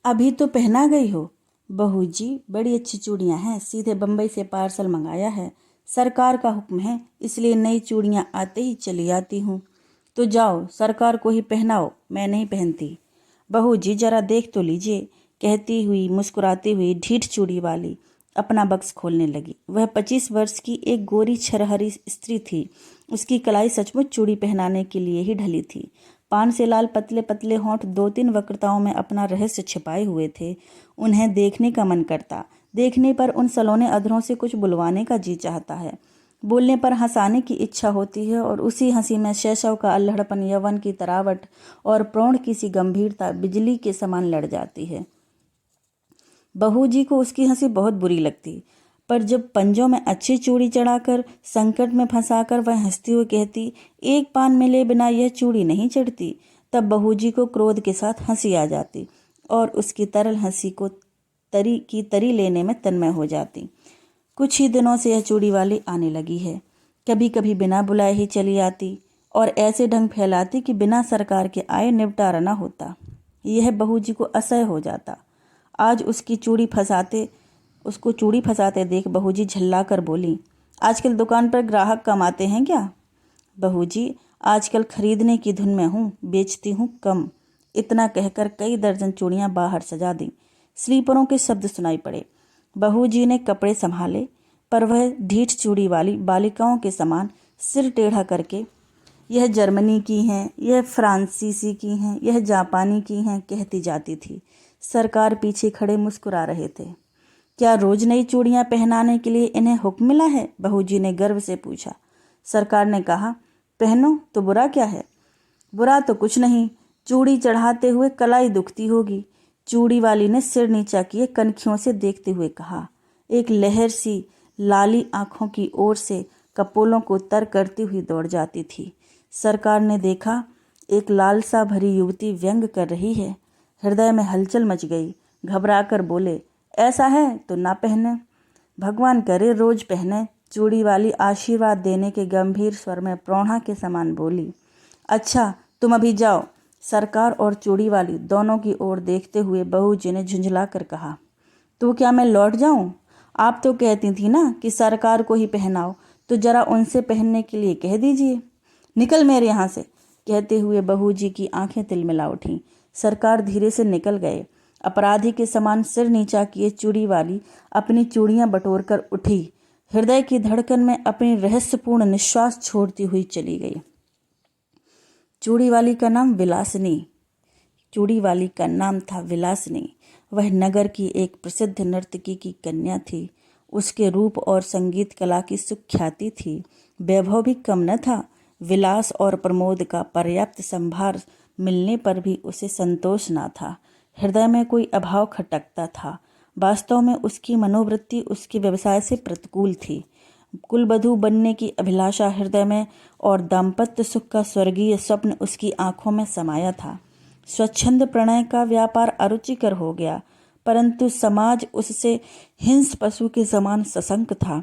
अभी तो पहना गई हो। बहू जी, बड़ी अच्छी चूड़ियां हैं, सीधे बम्बई से पार्सल मंगाया है। सरकार का हुक्म है, इसलिए नई चूड़ियां आते ही चली आती हूँ। तो जाओ, सरकार को ही पहनाओ, मैं नहीं पहनती। बहू जी, जरा देख तो लीजिए, कहती हुई मुस्कुराती हुई ढीठ चूड़ी वाली अपना बक्स खोलने लगी। वह 25 वर्ष की एक गोरी छरहरी स्त्री थी। उसकी कलाई सचमुच चूड़ी पहनाने के लिए ही ढली थी। पान से लाल पतले पतले होंठ 2-3 वक्रताओं में अपना रहस्य छिपाए हुए थे। उन्हें देखने का मन करता, देखने पर उन सलोने अधरों से कुछ बुलवाने का जी चाहता है, बोलने पर हंसाने की इच्छा होती है, और उसी हंसी में शैशव का अल्हड़पन, यौवन की तरावट और प्रौढ़ की सी गंभीरता बिजली के समान लड़ जाती है। बहू जी को उसकी हंसी बहुत बुरी लगती, पर जब पंजों में अच्छी चूड़ी चढ़ाकर संकट में फंसाकर वह हंसती हुई कहती, एक पान मिले बिना यह चूड़ी नहीं चढ़ती, तब बहू जी को क्रोध के साथ हंसी आ जाती और उसकी तरल हंसी को तरी लेने में तन्मय हो जाती। कुछ ही दिनों से यह चूड़ी वाली आने लगी है। कभी कभी बिना बुलाए ही चली आती और ऐसे ढंग फैलाती कि बिना सरकार के आए निपटारा न होता। यह बहू जी को असह्य हो जाता। आज उसको चूड़ी फंसाते देख बहू जी झल्ला कर बोली, आजकल दुकान पर ग्राहक कम आते हैं क्या? बहू जी, आजकल खरीदने की धुन में हूँ, बेचती हूँ कम। इतना कहकर कई दर्जन चूड़ियां बाहर सजा दी। स्लीपरों के शब्द सुनाई पड़े। बहू जी ने कपड़े संभाले, पर वह ढीठ चूड़ी वाली बालिकाओं के समान सिर टेढ़ा करके, यह जर्मनी की हैं, यह फ्रांसीसी की हैं, यह जापानी की हैं, कहती जाती थी। सरकार पीछे खड़े मुस्कुरा रहे थे। क्या रोज नई चूड़ियां पहनाने के लिए इन्हें हुक्म मिला है? बहू जी ने गर्व से पूछा। सरकार ने कहा, पहनो तो बुरा क्या है? बुरा तो कुछ नहीं, चूड़ी चढ़ाते हुए कलाई दुखती होगी। चूड़ी वाली ने सिर नीचा किए कनखियों से देखते हुए कहा। एक लहर सी लाली आंखों की ओर से कपोलों को तर करती हुई दौड़ जाती थी। सरकार ने देखा, एक लालसा भरी युवती व्यंग कर रही है। हृदय में हलचल मच गई। घबराकर बोले, ऐसा है तो ना पहने। भगवान करे रोज पहने। चूड़ी वाली आशीर्वाद देने के गंभीर स्वर में प्रौढ़ा के समान बोली। अच्छा, तुम अभी जाओ। सरकार और चूड़ी वाली दोनों की ओर देखते हुए बहू जी ने झुंझला कर कहा। तो क्या मैं लौट जाऊं? आप तो कहती थी ना कि सरकार को ही पहनाओ, तो जरा उनसे पहनने के लिए कह दीजिए। निकल मेरे यहाँ से, कहते हुए बहू जी की आंखें तिलमिला उठीं। सरकार धीरे से निकल गए। अपराधी के समान सिर नीचा किए चूड़ी वाली अपनी चूड़ियां बटोर कर उठी। हृदय की धड़कन में अपनी रहस्यपूर्ण निश्वास छोड़ती हुई चली गई। चूड़ी वाली का नाम था विलासिनी। वह नगर की एक प्रसिद्ध नर्तकी की कन्या थी। उसके रूप और संगीत कला की सुख्याति थी। वैभव भी कम न था। विलास और प्रमोद का पर्याप्त संभार मिलने पर भी उसे संतोष न था। हृदय में कोई अभाव खटकता था। वास्तव में उसकी मनोवृत्ति उसके व्यवसाय से प्रतिकूल थी। कुलवधू बनने की अभिलाषा हृदय में और दाम्पत्य सुख का स्वर्गीय स्वप्न उसकी आंखों में समाया था। स्वच्छंद प्रणय का व्यापार अरुचिकर हो गया, परंतु समाज उससे हिंस पशु के समान सशंक था।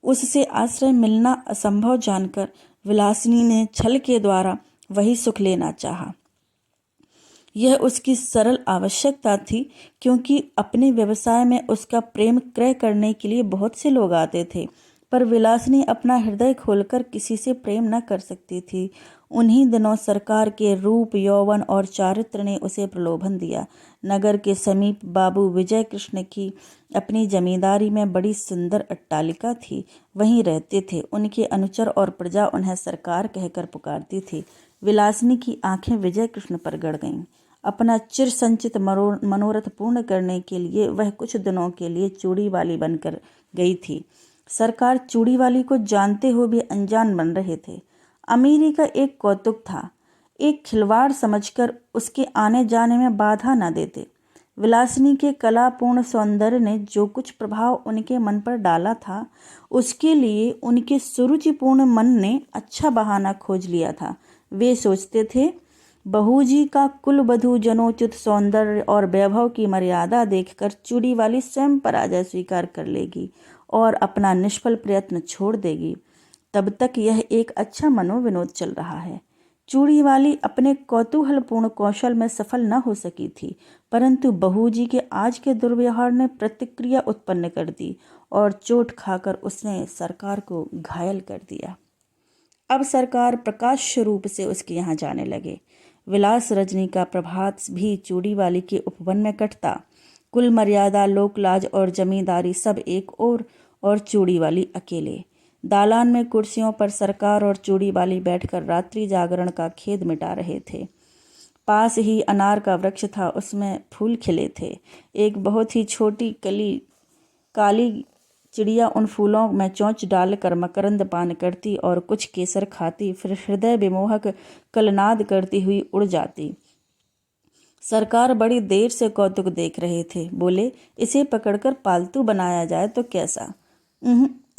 उससे आश्रय मिलना असंभव जानकर विलासिनी ने छल के द्वारा वही सुख लेना चाहा। यह उसकी सरल आवश्यकता थी, क्योंकि अपने व्यवसाय में उसका प्रेम क्रय करने के लिए बहुत से लोग आते थे, पर विलासिनी अपना हृदय खोलकर किसी से प्रेम न कर सकती थी। उन्हीं दिनों सरकार के रूप, यौवन और चारित्र ने उसे प्रलोभन दिया। नगर के समीप बाबू विजय कृष्ण की अपनी जमींदारी में बड़ी सुंदर अट्टालिका थी। वहीं रहते थे। उनके अनुचर और प्रजा उन्हें सरकार कहकर पुकारती थी। विलासिनी की आंखें विजय कृष्ण पर गड़ गईं। अपना चिर संचित मनोरथ पूर्ण करने के लिए वह कुछ दिनों के लिए चूड़ी वाली बनकर गई थी। सरकार चूड़ी वाली को जानते हुए भी अनजान बन रहे थे। अमीरी का एक कौतुक था। एक खिलवाड़ समझकर उसके आने जाने में बाधा न देते। विलासिनी के कलापूर्ण सौंदर्य ने जो कुछ प्रभाव उनके मन पर डाला था, उसके लिए उनके सुरुचिपूर्ण मन ने अच्छा बहाना खोज लिया था। वे सोचते थे, बहू जी का कुलवधू जनोचित सौंदर्य और वैभव की मर्यादा देखकर चूड़ी वाली स्वयं पराजय स्वीकार कर लेगी और अपना निष्फल प्रयत्न छोड़ देगी। तब तक यह एक अच्छा मनोविनोद चल रहा है। चूड़ी वाली अपने कौतूहलपूर्ण कौशल में सफल न हो सकी थी, परंतु बहू जी के आज के दुर्व्यवहार ने प्रतिक्रिया उत्पन्न कर दी और चोट खाकर उसने सरकार को घायल कर दिया। अब सरकार प्रकाश स्वरूप से उसके यहाँ जाने लगे। विलास रजनी का प्रभात भी चूड़ी वाली के उपवन में कटता। कुल मर्यादा, लोकलाज और जमींदारी सब एक और चूड़ी वाली अकेले। दालान में कुर्सियों पर सरकार और चूड़ी वाली बैठकर रात्रि जागरण का खेद मिटा रहे थे। पास ही अनार का वृक्ष था, उसमें फूल खिले थे। एक बहुत ही छोटी काली चिड़िया उन फूलों में चोंच डालकर मकरंद पान करती और कुछ केसर खाती, फिर हृदय विमोहक कलनाद करती हुई उड़ जाती। सरकार बड़ी देर से कौतुक देख रहे थे। बोले, इसे पकड़कर पालतू बनाया जाए तो कैसा?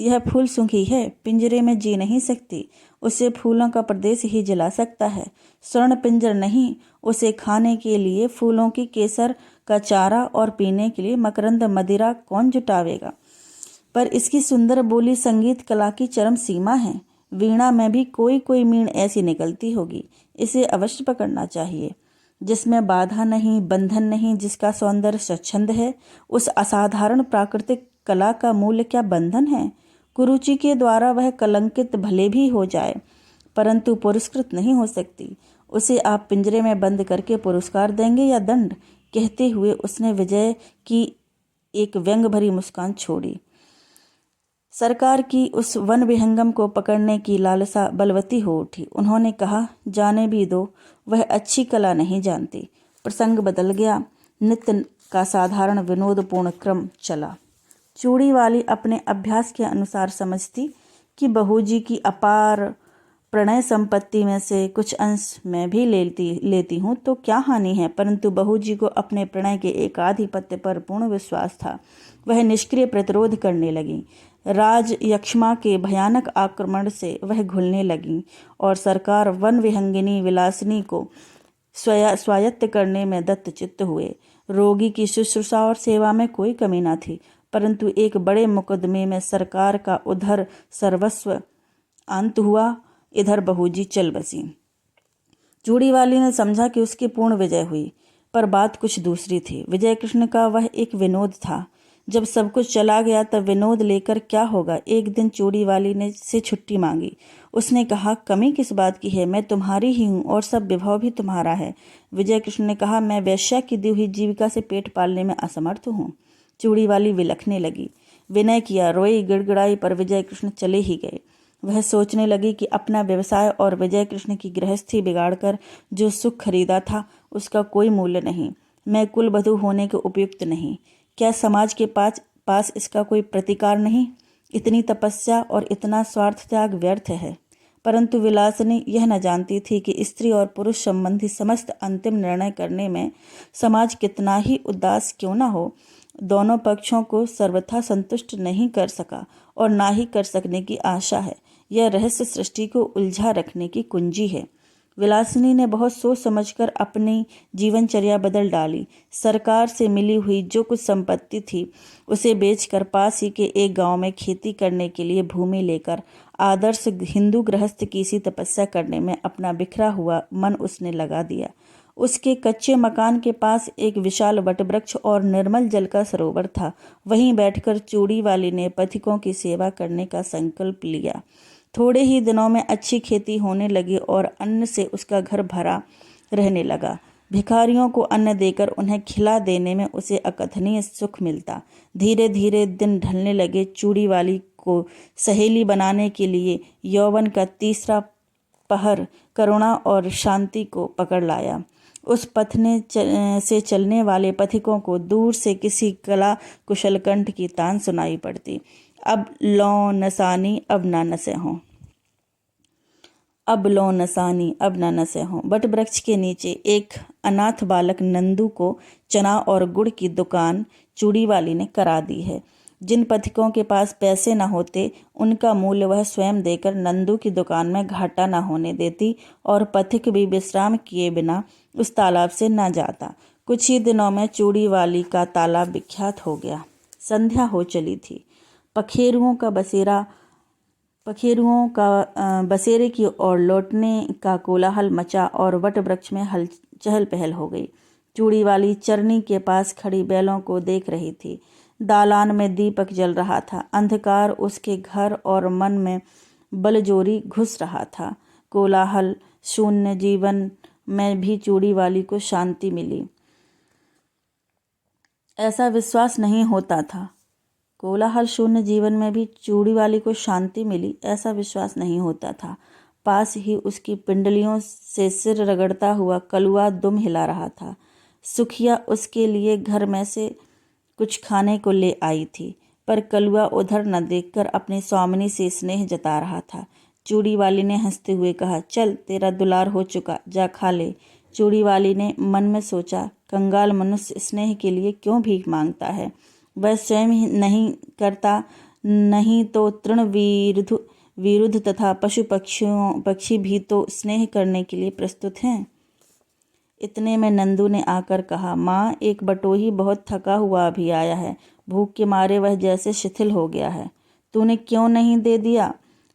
यह फूल सूंघी है, पिंजरे में जी नहीं सकती। उसे फूलों का प्रदेश ही जला सकता है। स्वर्ण पिंजर नहीं, उसे खाने के लिए फूलों की केसर का चारा और पीने के लिए मकरंद मदिरा कौन जुटावेगा? पर इसकी सुंदर बोली संगीत कला की चरम सीमा है। वीणा में भी कोई कोई मीण ऐसी निकलती होगी। इसे अवश्य पकड़ना चाहिए। जिसमें बाधा नहीं, बंधन नहीं, जिसका सौंदर्य स्वच्छंद है, उस असाधारण प्राकृतिक कला का मूल्य क्या बंधन है? कुरुचि के द्वारा वह कलंकित भले भी हो जाए, परंतु पुरस्कृत नहीं हो सकती। उसे आप पिंजरे में बंद करके पुरस्कार देंगे या दंड? कहते हुए उसने विजय की एक व्यंग भरी मुस्कान छोड़ी। सरकार की उस वन विहंगम को पकड़ने की लालसा बलवती हो उठी। उन्होंने कहा, जाने भी दो, वह अच्छी कला नहीं जानती। प्रसंग बदल गया। नित्य का साधारण विनोदपूर्ण क्रम चला। चूड़ी वाली अपने अभ्यास के अनुसार समझती कि बहू जी की अपार प्रणय संपत्ति में से कुछ अंश मैं भी लेती हूँ तो क्या हानि है, परंतु बहू जी को अपने प्रणय के एकाधिपत्य पर पूर्ण विश्वास था। वह निष्क्रिय प्रतिरोध करने लगी। राज यक्ष्मा के भयानक आक्रमण से वह घुलने लगी और सरकार वन विहंगिनी विलासिनी को स्वायत्त करने में दत्तचित्त हुए। रोगी की शुश्रूषा और सेवा में कोई कमी न थी, परंतु एक बड़े मुकदमे में सरकार का उधर सर्वस्व अंत हुआ, इधर बहूजी चल बसी। चूड़ी वाली ने समझा कि उसकी पूर्ण विजय हुई, पर बात कुछ दूसरी थी। विजय कृष्ण का वह एक विनोद था। जब सब कुछ चला गया तब विनोद लेकर क्या होगा? एक दिन चूड़ी वाली ने से छुट्टी मांगी। उसने कहा, कमी किस बात की है? मैं तुम्हारी ही हूँ और सब विभव भी तुम्हारा है। विजय कृष्ण ने कहा, मैं वेश्या की दी हुई जीविका से पेट पालने में असमर्थ हूँ। चूड़ी वाली विलखने लगी। विनय किया, रोई, गिड़गिड़ाई, पर विजय कृष्ण चले ही गए। वह सोचने लगी कि अपना व्यवसाय और विजय कृष्ण की गृहस्थी बिगाड़कर जो सुख खरीदा था उसका कोई मूल्य नहीं। मैं कुलवधू होने के उपयुक्त नहीं। क्या समाज के पास इसका कोई प्रतिकार नहीं? इतनी तपस्या और इतना स्वार्थ त्याग व्यर्थ है। परंतु विलासिनी यह न जानती थी कि स्त्री और पुरुष संबंधी समस्त अंतिम निर्णय करने में समाज कितना ही उदास क्यों न हो, दोनों पक्षों को सर्वथा संतुष्ट नहीं कर सका और ना ही कर सकने की आशा है। यह रहस्य सृष्टि को उलझा रखने की कुंजी है। विलासिनी ने बहुत सोच समझकर अपनी जीवनचर्या बदल डाली। सरकार से मिली हुई जो कुछ संपत्ति थी उसे बेचकर पास ही के एक गांव में खेती करने के लिए भूमि लेकर आदर्श हिंदू गृहस्थ की सी तपस्या करने में अपना बिखरा हुआ मन उसने लगा दिया। उसके कच्चे मकान के पास एक विशाल वटवृक्ष और निर्मल जल का सरोवर था। वहीं बैठकर चूड़ी वाली ने पथिकों की सेवा करने का संकल्प लिया। थोड़े ही दिनों में अच्छी खेती होने लगी और अन्न से उसका घर भरा रहने लगा। भिखारियों को अन्न देकर उन्हें खिला देने में उसे अकथनीय सुख मिलता। धीरे धीरे दिन ढलने लगे। चूड़ी वाली को सहेली बनाने के लिए यौवन का तीसरा पहर करुणा और शांति को पकड़ लाया। उस पथ से चलने वाले पथिकों को दूर से किसी कला कुशल कंठ की तान सुनाई पड़ती। अब लो नसानी अब ना नसे हों, अब लो नसानी अब ना नसे हों। बट वृक्ष के नीचे एक अनाथ बालक नंदू को चना और गुड़ की दुकान चूड़ी वाली ने करा दी है। जिन पथिकों के पास पैसे न होते उनका मूल्य वह स्वयं देकर नंदू की दुकान में घाटा न होने देती और पथिक भी विश्राम किए बिना उस तालाब से न जाता। कुछ ही दिनों में चूड़ी वाली का तालाब विख्यात हो गया। संध्या हो चली थी। पखेरुओं का बसेरा पखेरुओं का बसेरे की ओर लौटने का कोलाहल मचा और वट वृक्ष में चहल पहल हो गई। चूड़ी वाली चरनी के पास खड़ी बैलों को देख रही थी। दालान में दीपक जल रहा था। अंधकार उसके घर और मन में बलजोरी घुस रहा था। कोलाहल शून्य जीवन में भी चूड़ी वाली को शांति मिली, ऐसा विश्वास नहीं होता था। कोलाहल शून्य जीवन में भी चूड़ी वाली को शांति मिली, ऐसा विश्वास नहीं होता था। पास ही उसकी पिंडलियों से सिर रगड़ता हुआ कलुआ दुम हिला रहा था। सुखिया उसके लिए घर में से कुछ खाने को ले आई थी, पर कलुआ उधर न देखकर अपनी स्वामिनी से स्नेह जता रहा था। चूड़ी वाली ने हंसते हुए कहा, चल तेरा दुलार हो चुका, जा खा ले। चूड़ी वाली ने मन में सोचा, कंगाल मनुष्य स्नेह के लिए क्यों भीख मांगता है? वह स्वयं ही नहीं करता, नहीं तो तृण विरुद्ध तथा पशु पक्षी भी तो स्नेह करने के लिए प्रस्तुत हैं। इतने में नंदू ने आकर कहा, माँ, एक बटोही बहुत थका हुआ अभी आया है। भूख के मारे वह जैसे शिथिल हो गया है। तूने क्यों नहीं दे दिया?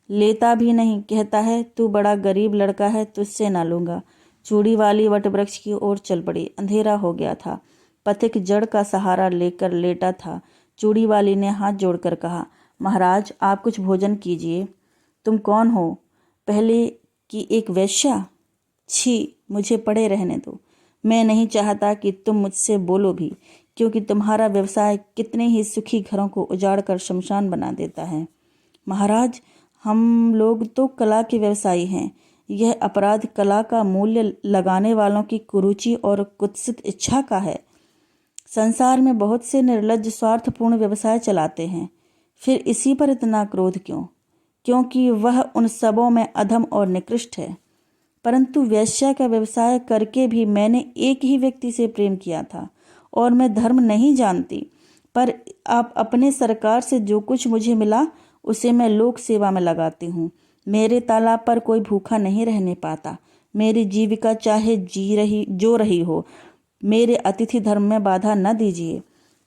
लेता भी नहीं, कहता है तू बड़ा गरीब लड़का है, तुझसे ना लूंगा। चूड़ी वाली वटवृक्ष की ओर चल पड़ी। अंधेरा हो गया था। पथिक जड़ का सहारा लेकर लेटा था। चूड़ी वाली ने हाथ जोड़कर कहा, महाराज, आप कुछ भोजन कीजिए। तुम कौन हो? पहले की एक वेश्या? छी, मुझे पड़े रहने दो। मैं नहीं चाहता कि तुम मुझसे बोलो भी, क्योंकि तुम्हारा व्यवसाय कितने ही सुखी घरों को उजाड़ कर शमशान बना देता है। महाराज, हम लोग तो कला के व्यवसायी हैं। यह अपराध कला का मूल्य लगाने वालों की कुरुचि और कुत्सित इच्छा का है। संसार में बहुत से निर्लज्ज स्वार्थपूर्ण व्यवसाय चलाते हैं, फिर इसी पर इतना क्रोध क्यों? क्योंकि वह उन सबों में अधम और निकृष्ट है। परंतु वेश्या का व्यवसाय करके भी मैंने एक ही व्यक्ति से प्रेम किया था, और मैं धर्म नहीं जानती, पर आप अपने सरकार से जो कुछ मुझे मिला उसे मैं लोक सेवा में लगाती हूँ। मेरे तालाब पर कोई भूखा नहीं रहने पाता। मेरी जीविका चाहे जो रही हो, मेरे अतिथि धर्म में बाधा न दीजिए।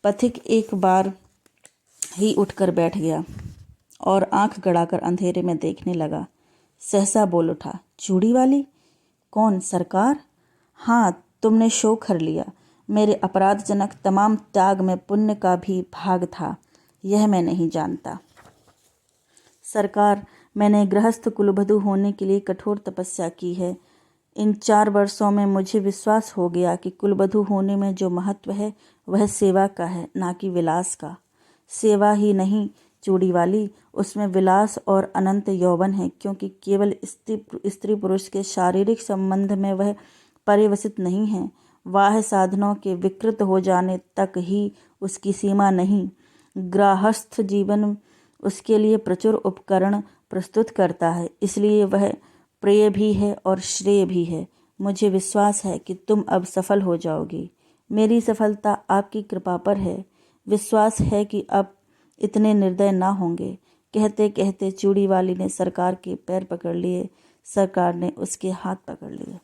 पथिक एक बार ही उठकर बैठ गया और आंख गड़ाकर अंधेरे में देखने लगा। सहसा बोल उठा, चूड़ी वाली? कौन, सरकार? हाँ, तुमने शोक कर लिया। मेरे अपराधजनक तमाम त्याग में पुण्य का भी भाग था, यह मैं नहीं जानता। सरकार, मैंने गृहस्थ कुलवधू होने के लिए कठोर तपस्या की है। इन 4 वर्षों में मुझे विश्वास हो गया कि कुलवधू होने में जो महत्व है वह सेवा का है, ना कि विलास का। सेवा ही नहीं चूड़ी वाली, उसमें विलास और अनंत यौवन है, क्योंकि केवल स्त्री पुरुष के शारीरिक संबंध में वह परिवसित नहीं है। बाह्य साधनों के विकृत हो जाने तक ही उसकी सीमा नहीं। गृहस्थ जीवन उसके लिए प्रचुर उपकरण प्रस्तुत करता है, इसलिए वह प्रिय भी है और श्रेय भी है। मुझे विश्वास है कि तुम अब सफल हो जाओगी। मेरी सफलता आपकी कृपा पर है। विश्वास है कि अब इतने निर्दय ना होंगे। कहते कहते चूड़ी वाली ने सरकार के पैर पकड़ लिए। सरकार ने उसके हाथ पकड़ लिए।